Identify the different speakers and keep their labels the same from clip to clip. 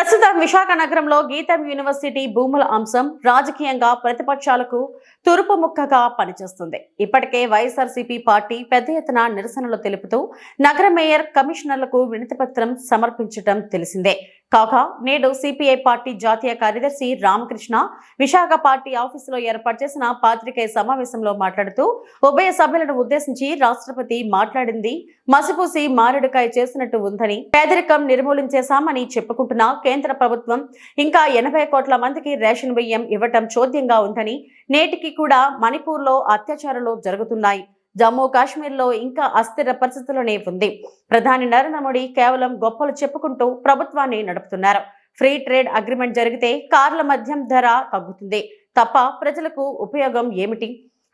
Speaker 1: ప్రస్తుతం విశాఖ నగరంలో గీతం యూనివర్సిటీ భూముల అంశం రాజకీయంగా ప్రతిపక్షాలకు తురుపు ముక్కగా పనిచేస్తుంది. ఇప్పటికే వైఎస్ఆర్సీపీ పార్టీ పెద్ద ఎత్తున నిరసనలు తెలుపుతూ నగర మేయర్ కమిషనర్లకు వినతిపత్రం సమర్పించడం తెలిసిందే. కాగా నేడు సిపిఐ పార్టీ జాతీయ కార్యదర్శి రామకృష్ణ విశాఖ పార్టీ ఆఫీసులో ఏర్పాటు చేసిన పాత్రికేయ సమావేశంలో మాట్లాడుతూ ఉభయ సభ్యులను ఉద్దేశించి రాష్ట్రపతి మాట్లాడింది మసిపూసి మారేడుకాయ చేసినట్టు ఉందని, పేదరికం నిర్మూలించేశామని చెప్పుకుంటున్న కేంద్ర ప్రభుత్వం ఇంకా 80 కోట్ల మందికి రేషన్ బియ్యం ఇవ్వటం చోద్యంగా ఉందని, నేటికి కూడా మణిపూర్లో అత్యాచారాలు జరుగుతున్నాయి, జమ్మూ కాశ్మీర్లో ఇంకా అస్థిర పరిస్థితుల్లోనే ఉంది. ప్రధాని నరేంద్ర మోడీ కేవలం గొప్పలు చెప్పుకుంటూ ప్రభుత్వాన్ని నడుపుతున్నారు. ఫ్రీ ట్రేడ్ అగ్రిమెంట్ జరిగితే కార్ల మద్యం ధర తగ్గుతుంది తప్ప ప్రజలకు ఉపయోగం ఏమిటి?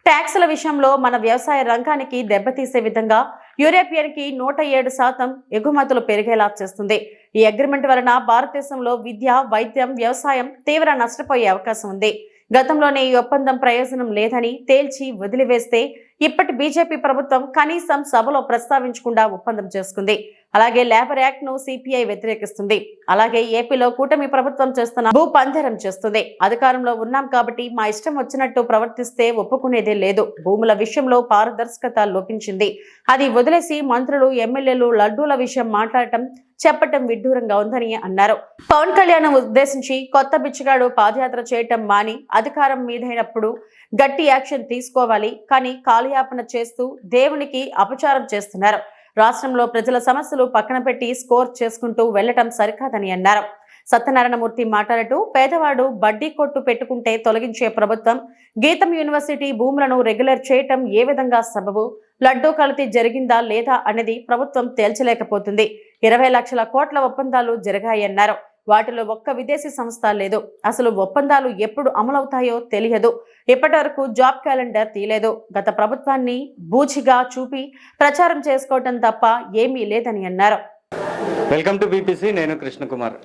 Speaker 1: ట్యాక్సుల విషయంలో మన వ్యవసాయ రంగానికి దెబ్బతీసే విధంగా యూరోపియన్ కి 107% ఎగుమతులు పెరిగేలా చేస్తుంది. ఈ అగ్రిమెంట్ వలన భారతదేశంలో విద్య, వైద్యం, వ్యవసాయం తీవ్ర నష్టపోయే అవకాశం ఉంది. గతంలోనే ఈ ఒప్పందం ప్రయోజనం లేదని తేల్చి వదిలివేస్తే ఇప్పటి బీజేపీ ప్రభుత్వం కనీసం సభలో ప్రస్తావించకుండా ఒప్పందం చేసుకుంది. అలాగే లేబర్ యాక్ట్ ను సిపిఐ వ్యతిరేకిస్తుంది. అలాగే ఏపీలో కూటమి ప్రభుత్వం చేస్తున్న భూ పంజరం చేస్తుంది. అధికారంలో ఉన్నాం కాబట్టి మా ఇష్టం వచ్చినట్టు ప్రవర్తిస్తే ఒప్పుకునేదే లేదు. భూముల విషయంలో పారదర్శకత లోపించింది. అది వదిలేసి మంత్రులు, ఎమ్మెల్యేలు లడ్డూల విషయం మాట్లాడటం, చెప్పటం విడ్డూరంగా ఉందని అన్నారు. పవన్ కళ్యాణ్ ఉద్దేశించి కొత్త బిచ్చగాడు పాదయాత్ర చేయటం మాని అధికారం మీదైనప్పుడు గట్టి యాక్షన్ తీసుకోవాలి. కానీ కాలయాపన చేస్తూ దేవునికి అపచారం చేస్తున్నారు. రాష్ట్రంలో ప్రజల సమస్యలు పక్కన పెట్టి స్కోర్ చేసుకుంటూ వెళ్లటం సరికాదని అన్నారు. సత్యనారాయణమూర్తి మాట్లాడుతూ పేదవాడు బడ్డీ కొట్టు పెట్టుకుంటే తొలగించే ప్రభుత్వం గీతం యూనివర్సిటీ భూములను రెగ్యులర్ చేయటం ఏ విధంగా సబబు? లడ్డూ కల్తీ జరిగిందా లేదా అనేది ప్రభుత్వం తేల్చలేకపోతుంది. 20 లక్షల కోట్ల ఒప్పందాలు జరిగాయన్నారు. వాటిలో ఒక్క విదేశీ సంస్థ లేదు. అసలు ఒప్పందాలు ఎప్పుడు అమలవుతాయో తెలియదు. ఇప్పటి వరకు జాబ్ క్యాలెండర్ తీయలేదు. గత ప్రభుత్వాన్ని బూచిగా చూపి ప్రచారం చేసుకోవటం తప్ప ఏమీ లేదని అన్నారు.
Speaker 2: Welcome to BPC. నేను కృష్ణకుమార్.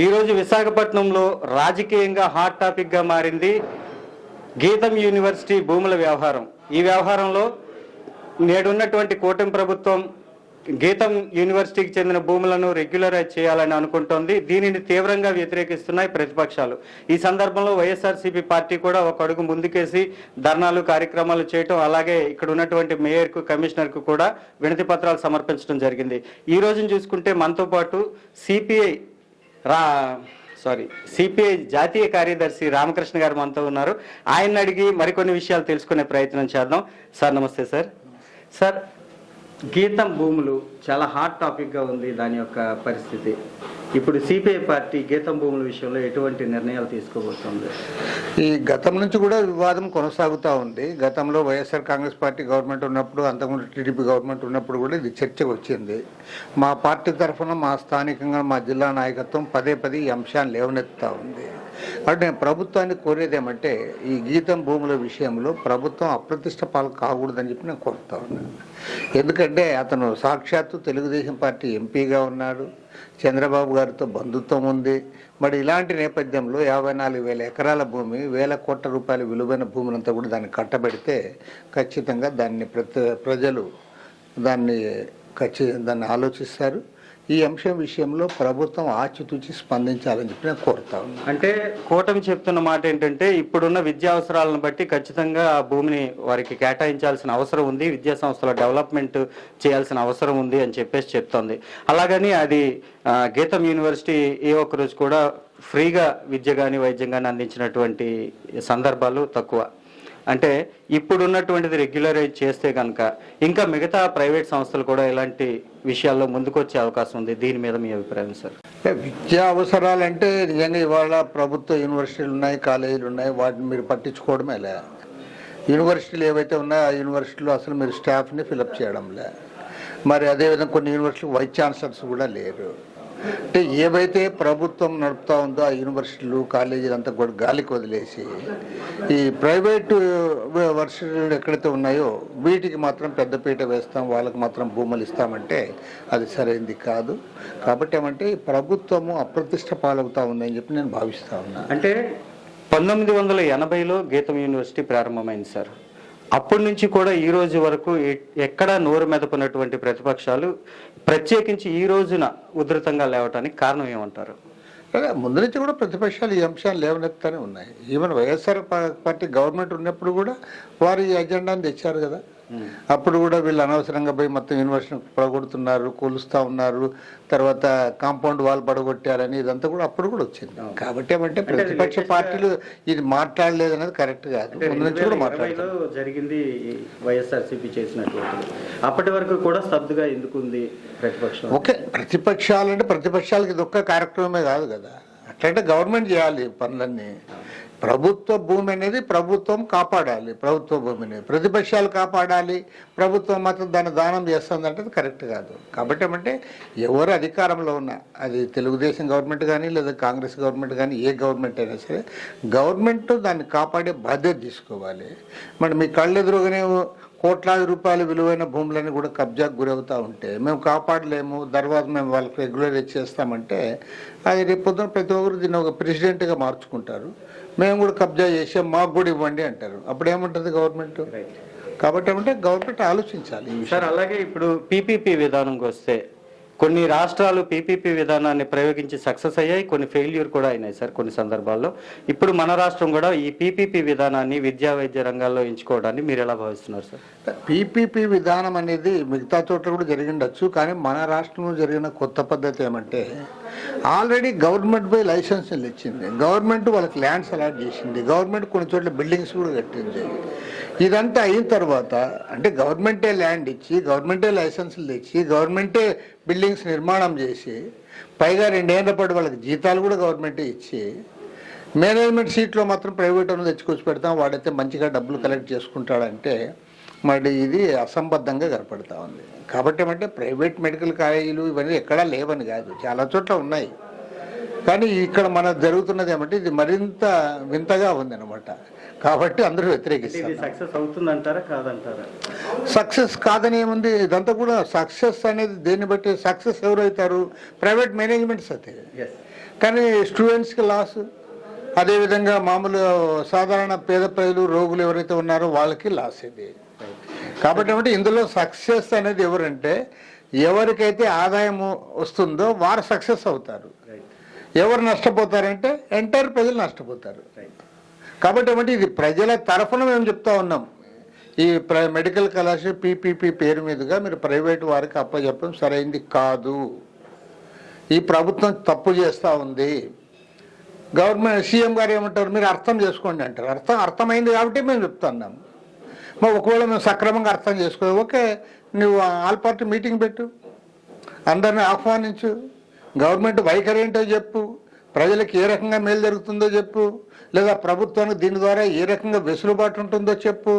Speaker 2: ఈరోజు విశాఖపట్నంలో రాజకీయంగా హాట్ టాపిక్గా మారింది గీతం యూనివర్సిటీ భూముల వ్యవహారం. ఈ వ్యవహారంలో నేడున్నటువంటి కూటమి ప్రభుత్వం గీతం యూనివర్సిటీకి చెందిన భూములను రెగ్యులరైజ్ చేయాలని అనుకుంటోంది. దీనిని తీవ్రంగా వ్యతిరేకిస్తున్నాయి ప్రతిపక్షాలు. ఈ సందర్భంలో వైఎస్ఆర్సీపీ పార్టీ కూడా ఒక అడుగు ముందుకేసి ధర్నాలు, కార్యక్రమాలు చేయటం, అలాగే ఇక్కడ ఉన్నటువంటి మేయర్కు, కమిషనర్కు కూడా వినతి పత్రాలు సమర్పించడం జరిగింది. ఈ రోజును చూసుకుంటే మనతో పాటు సిపిఐ జాతీయ కార్యదర్శి రామకృష్ణ గారు మనతో ఉన్నారు. ఆయన అడిగి మరికొన్ని విషయాలు తెలుసుకునే ప్రయత్నం చేద్దాం. సార్ నమస్తే. సార్ గీతం భూములు చాలా హాట్ టాపిక్గా ఉంది. దాని యొక్క పరిస్థితి ఇప్పుడు సిపిఐ పార్టీ గీతం భూముల విషయంలో ఎటువంటి నిర్ణయాలు తీసుకోబోతుంది?
Speaker 3: ఈ గతం నుంచి కూడా వివాదం కొనసాగుతూ ఉంది. గతంలో వైఎస్ఆర్ కాంగ్రెస్ పార్టీ గవర్నమెంట్ ఉన్నప్పుడు, అంతకుముందు టీడీపీ గవర్నమెంట్ ఉన్నప్పుడు కూడా ఇది చర్చకు వచ్చింది. మా పార్టీ తరఫున మా స్థానికంగా మా జిల్లా నాయకత్వం పదే ఈ అంశాన్ని లేవనెత్తుతూ ఉంది. అంటే నేను ప్రభుత్వాన్ని కోరేది ఏమంటే ఈ గీతం భూముల విషయంలో ప్రభుత్వం అప్రతిష్ట పాలు కాకూడదని చెప్పి నేను కోరుతా ఉన్నాను. ఎందుకంటే అతను సాక్షాత్తు తెలుగుదేశం పార్టీ ఎంపీగా ఉన్నాడు, చంద్రబాబు గారితో బంధుత్వం ఉంది. మరి ఇలాంటి నేపథ్యంలో 54,000 ఎకరాల భూమి, 1,000 కోట్ల రూపాయల విలువైన భూములంతా కూడా దాన్ని కట్టబెడితే ఖచ్చితంగా దాన్ని ప్రజలు దాన్ని ఆలోచిస్తారు. ఈ అంశం విషయంలో ప్రభుత్వం ఆచితూచి స్పందించాలని చెప్పి నేను కోరుతా ఉన్నాను.
Speaker 2: అంటే కూటమి చెప్తున్న మాట ఏంటంటే ఇప్పుడున్న విద్యా అవసరాలను బట్టి ఖచ్చితంగా ఆ భూమిని వారికి కేటాయించాల్సిన అవసరం ఉంది, విద్యా సంస్థల డెవలప్మెంట్ చేయాల్సిన అవసరం ఉంది అని చెప్పేసి చెప్తోంది. అలాగని అది గీతం యూనివర్సిటీ ఏ ఒక్క రోజు కూడా ఫ్రీగా విద్య కానీ వైద్యం కానీ అందించినటువంటి సందర్భాలు తక్కువ. అంటే ఇప్పుడున్నటువంటిది రెగ్యులరైజ్ చేస్తే కనుక ఇంకా మిగతా ప్రైవేట్ సంస్థలు కూడా ఇలాంటి విషయాల్లో ముందుకొచ్చే అవకాశం ఉంది. దీని మీద మీ అభిప్రాయం సార్?
Speaker 3: విద్యా అవసరాలంటే నిజంగా ఇవాళ ప్రభుత్వ యూనివర్సిటీలు ఉన్నాయి, కాలేజీలు ఉన్నాయి, వాటిని మీరు పట్టించుకోవడమే లే. యూనివర్సిటీలు ఏవైతే ఉన్నాయో ఆ యూనివర్సిటీలో అసలు మీరు స్టాఫ్ని ఫిలప్ చేయడం లే. మరి అదేవిధంగా కొన్ని యూనివర్సిటీలు వైస్ ఛాన్సలర్స్ కూడా లేరు. అంటే ఏవైతే ప్రభుత్వం నడుపుతూ ఉందో ఆ యూనివర్సిటీలు, కాలేజీలు అంతా కూడా గాలికి వదిలేసి ఈ ప్రైవేటు వర్సిటీలు ఎక్కడైతే ఉన్నాయో వీటికి మాత్రం పెద్దపీట వేస్తాం, వాళ్ళకి మాత్రం భూములు ఇస్తామంటే అది సరైనది కాదు. కాబట్టి ఏమంటే ప్రభుత్వము అప్రతిష్ట పాలవుతా ఉందని చెప్పి నేను భావిస్తూ ఉన్నా.
Speaker 2: అంటే 1980లో గీతం యూనివర్సిటీ ప్రారంభమైంది సార్. అప్పటి నుంచి కూడా ఈ రోజు వరకు ఎక్కడా నోరు మెదపనటువంటి ప్రతిపక్షాలు ప్రత్యేకించి ఈ రోజున ఉధృతంగా లేవటానికి కారణం ఏమంటారు?
Speaker 3: అదే ముందు నుంచి కూడా ప్రతిపక్షాలు ఈ అంశాలు లేవనెత్తానే ఉన్నాయి. ఈవెన్ వైఎస్ఆర్ పార్టీ గవర్నమెంట్ ఉన్నప్పుడు కూడా వారు ఈ ఎజెండాను తెచ్చారు కదా. అప్పుడు కూడా వీళ్ళు అనవసరంగా పోయి మొత్తం యూనివర్సిటీని పడగొడుతున్నారు, కూలుస్తూ ఉన్నారు, తర్వాత కాంపౌండ్ వాల్ పడగొట్టారని ఇదంతా కూడా అప్పుడు కూడా వచ్చింది. కాబట్టి ఏమంటే ప్రతిపక్ష పార్టీలు ఇది మాట్లాడలేదు అనేది కరెక్ట్ కాదు. ముందు నుంచి కూడా మాట్లాడలేదు.
Speaker 2: జరిగింది వైఎస్ఆర్సీపీ చేసినటువంటి అప్పటి వరకు కూడా స్తబ్దుగా ఎందుకుంది ప్రతిపక్షం?
Speaker 3: ఓకే, ప్రతిపక్షాలంటే ప్రతిపక్షాలకి ఇది ఒక్క కార్యక్రమమే కాదు కదా. అట్లంటే గవర్నమెంట్ చేయాలి పనులన్నీ. ప్రభుత్వ భూమి అనేది ప్రభుత్వం కాపాడాలి, ప్రభుత్వ భూమిని ప్రతిపక్షాలు కాపాడాలి, ప్రభుత్వం మాత్రం దాన్ని దానం చేస్తుందంటే అది కరెక్ట్ కాదు. కాబట్టి ఏమంటే ఎవరు అధికారంలో ఉన్నా, అది తెలుగుదేశం గవర్నమెంట్ కానీ లేదా కాంగ్రెస్ గవర్నమెంట్ కానీ ఏ గవర్నమెంట్ అయినా సరే, గవర్నమెంట్ దాన్ని కాపాడే బాధ్యత తీసుకోవాలి. మరి మీ కళ్ళెదురుగానే కోట్లాది రూపాయల విలువైన భూములన్నీ కూడా కబ్జాకు గురవుతూ ఉంటే మేము కాపాడలేము, తర్వాత మేము వాళ్ళకి రెగ్యులరైజ్ చేస్తామంటే అది రేపు పొద్దున ప్రతి ఒక్కరు దీన్ని ఒక ప్రెసిడెంట్గా మార్చుకుంటారు. మేము కూడా కబ్జా చేసాం, మాకు కూడా ఇవ్వండి అంటారు. అప్పుడు ఏముంటుంది గవర్నమెంట్? కాబట్టి ఏమంటే గవర్నమెంట్ ఆలోచించాలి.
Speaker 2: సార్ అలాగే ఇప్పుడు పీపీపీ విధానంకి వస్తే కొన్ని రాష్ట్రాలు పీపీపీ విధానాన్ని ప్రయోగించి సక్సెస్ అయ్యాయి, కొన్ని ఫెయిల్యూర్ కూడా అయినాయి సార్ కొన్ని సందర్భాల్లో. ఇప్పుడు మన రాష్ట్రం కూడా ఈ పీపీపీ విధానాన్ని విద్యా వైద్య రంగాల్లో ఎంచుకోవడాన్ని మీరు ఎలా భావిస్తున్నారు సార్?
Speaker 3: పీపీపీ విధానం అనేది మిగతా చోట్ల కూడా జరిగిండొచ్చు, కానీ మన రాష్ట్రంలో జరిగిన కొత్త పద్ధతి ఏమంటే ఆల్రెడీ గవర్నమెంట్ పై లైసెన్సులు ఇచ్చింది, గవర్నమెంట్ వాళ్ళకి ల్యాండ్స్ అలాట్ చేసింది, గవర్నమెంట్ కొన్ని చోట్ల బిల్డింగ్స్ కూడా కట్టింది. ఇదంతా అయిన తర్వాత అంటే గవర్నమెంటే ల్యాండ్ ఇచ్చి, గవర్నమెంటే లైసెన్సులు తెచ్చి, గవర్నమెంటే బిల్డింగ్స్ నిర్మాణం చేసి, పైగా 2 ఏళ్ల పాటు వాళ్ళకి జీతాలు కూడా గవర్నమెంటే ఇచ్చి, మేనేజ్మెంట్ సీట్లో మాత్రం ప్రైవేట్ అని తెచ్చుకొచ్చి పెడతాం, వాడైతే మంచిగా డబ్బులు కలెక్ట్ చేసుకుంటాడంటే మరి ఇది అసంబద్ధంగా కనపడతా ఉంది. కాబట్టి ఏమంటే ప్రైవేట్ మెడికల్ కాలేజీలు ఇవన్నీ ఎక్కడా లేవని కాదు, చాలా చోట్ల ఉన్నాయి. కానీ ఇక్కడ మన జరుగుతున్నది ఏమంటే ఇది మరింత వింతగా ఉంది అనమాట. కాబట్టి అందరూ వ్యతిరేకిస్తారు.
Speaker 2: సక్సెస్ అవుతుందంటారా కాదంటారా?
Speaker 3: సక్సెస్ కాదని ఏముంది, ఇదంతా కూడా సక్సెస్ అనేది దేన్ని బట్టి సక్సెస్ ఎవరైతారు? ప్రైవేట్ మేనేజ్మెంట్స్ అయితే. కానీ స్టూడెంట్స్కి లాస్, అదేవిధంగా మామూలు సాధారణ పేద ప్రజలు రోగులు ఎవరైతే ఉన్నారో వాళ్ళకి లాస్ ఇది. కాబట్టి ఏమంటే ఇందులో సక్సెస్ అనేది ఎవరంటే ఎవరికైతే ఆదాయం వస్తుందో వారు సక్సెస్ అవుతారు. ఎవరు నష్టపోతారంటే ఎంటైర్ ప్రజలు నష్టపోతారు. కాబట్టి ఏమంటే ఇది ప్రజల తరఫున మేము చెప్తా ఉన్నాం, ఈ మెడికల్ కళాశాల పీపీపీ పేరు మీదుగా మీరు ప్రైవేట్ వారికి అప్పచెప్పడం సరైంది కాదు. ఈ ప్రభుత్వం తప్పు చేస్తూ ఉంది. గవర్నమెంట్ సీఎం గారు ఏమంటారు, మీరు అర్థం చేసుకోండి అంటారు. అర్థమైంది కాబట్టి మేము చెప్తున్నాం. మరి ఒకవేళ మేము సక్రమంగా అర్థం చేసుకో, ఓకే, నువ్వు ఆల్ పార్టీ మీటింగ్ పెట్టు, అందరిని ఆహ్వానించు, గవర్నమెంట్ వైఖరి ఏంటో చెప్పు, ప్రజలకు ఏ రకంగా మేలు జరుగుతుందో చెప్పు, లేదా ప్రభుత్వానికి దీని ద్వారా ఏ రకంగా వెసులుబాటు ఉంటుందో చెప్పు.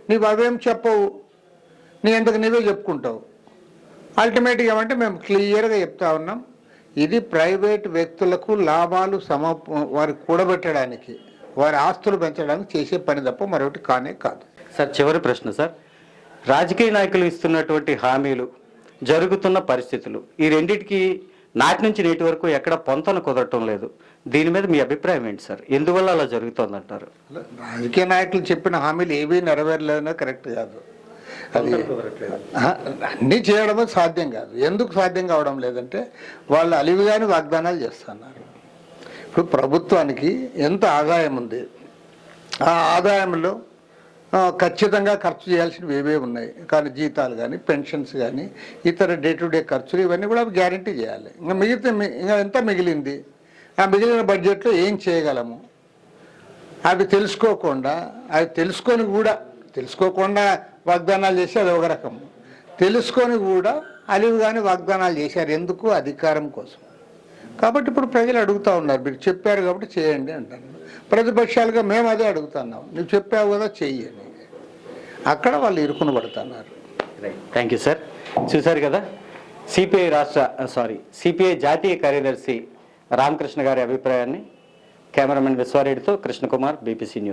Speaker 3: నీవు అవేం చెప్పవు, నీ ఎందుకు నీవే చెప్పుకుంటావు. అల్టిమేట్గా ఏమంటే మేము క్లియర్గా చెప్తా ఉన్నాం, ఇది ప్రైవేట్ వ్యక్తులకు లాభాలు వారికి కూడబెట్టడానికి, వారి ఆస్తులు పెంచడానికి చేసే పని తప్ప మరొకటి కానే కాదు.
Speaker 2: సార్ చివరి ప్రశ్న సార్, రాజకీయ నాయకులు ఇస్తున్నటువంటి హామీలు, జరుగుతున్న పరిస్థితులు, ఈ రెండింటికి నాటి నుంచి నేటి వరకు ఎక్కడ పొంతన కుదరటం లేదు. దీని మీద మీ అభిప్రాయం ఏంటి సార్? ఎందువల్ల అలా జరుగుతుంది అంటారు?
Speaker 3: రాజకీయ నాయకులు చెప్పిన హామీలు ఏవీ నెరవేరలేదన్నా కరెక్ట్ కాదు. అది అన్నీ చేయడమే సాధ్యం కాదు. ఎందుకు సాధ్యం కావడం లేదంటే వాళ్ళు అలివిగాని వాగ్దానాలు చేస్తున్నారు. ఇప్పుడు ప్రభుత్వానికి ఎంత ఆదాయం ఉంది, ఆ ఆదాయంలో ఖచ్చితంగా ఖర్చు చేయాల్సినవి ఏవే ఉన్నాయి. కానీ జీతాలు కానీ, పెన్షన్స్ కానీ, ఇతర డే టు డే ఖర్చులు ఇవన్నీ కూడా గ్యారంటీ చేయాలి. ఇంకా ఎంత మిగిలింది, ఆ మిగిలిన బడ్జెట్లో ఏం చేయగలము అవి తెలుసుకోకుండా, అవి తెలుసుకోకుండా వాగ్దానాలు చేసి అది ఒక రకం, తెలుసుకొని కూడా అలివిగాని వాగ్దానాలు చేశారు. ఎందుకు? అధికారం కోసం. కాబట్టి ఇప్పుడు ప్రజలు అడుగుతూ ఉన్నారు, మీరు చెప్పారు కాబట్టి చేయండి అంటారు. ప్రతిపక్షాలుగా మేము అదే అడుగుతున్నాం, నువ్వు చెప్పావు కదా చెయ్యి అని. అక్కడ వాళ్ళు ఇరుకున పడుతున్నారు.
Speaker 2: Thank you sir. చూశారు కదా సిపిఐ జాతీయ కార్యదర్శి రామకృష్ణ గారి అభిప్రాయాన్ని. కెమెరామెన్ విశ్వారెడ్డితో కృష్ణకుమార్, బీపీసీ న్యూస్.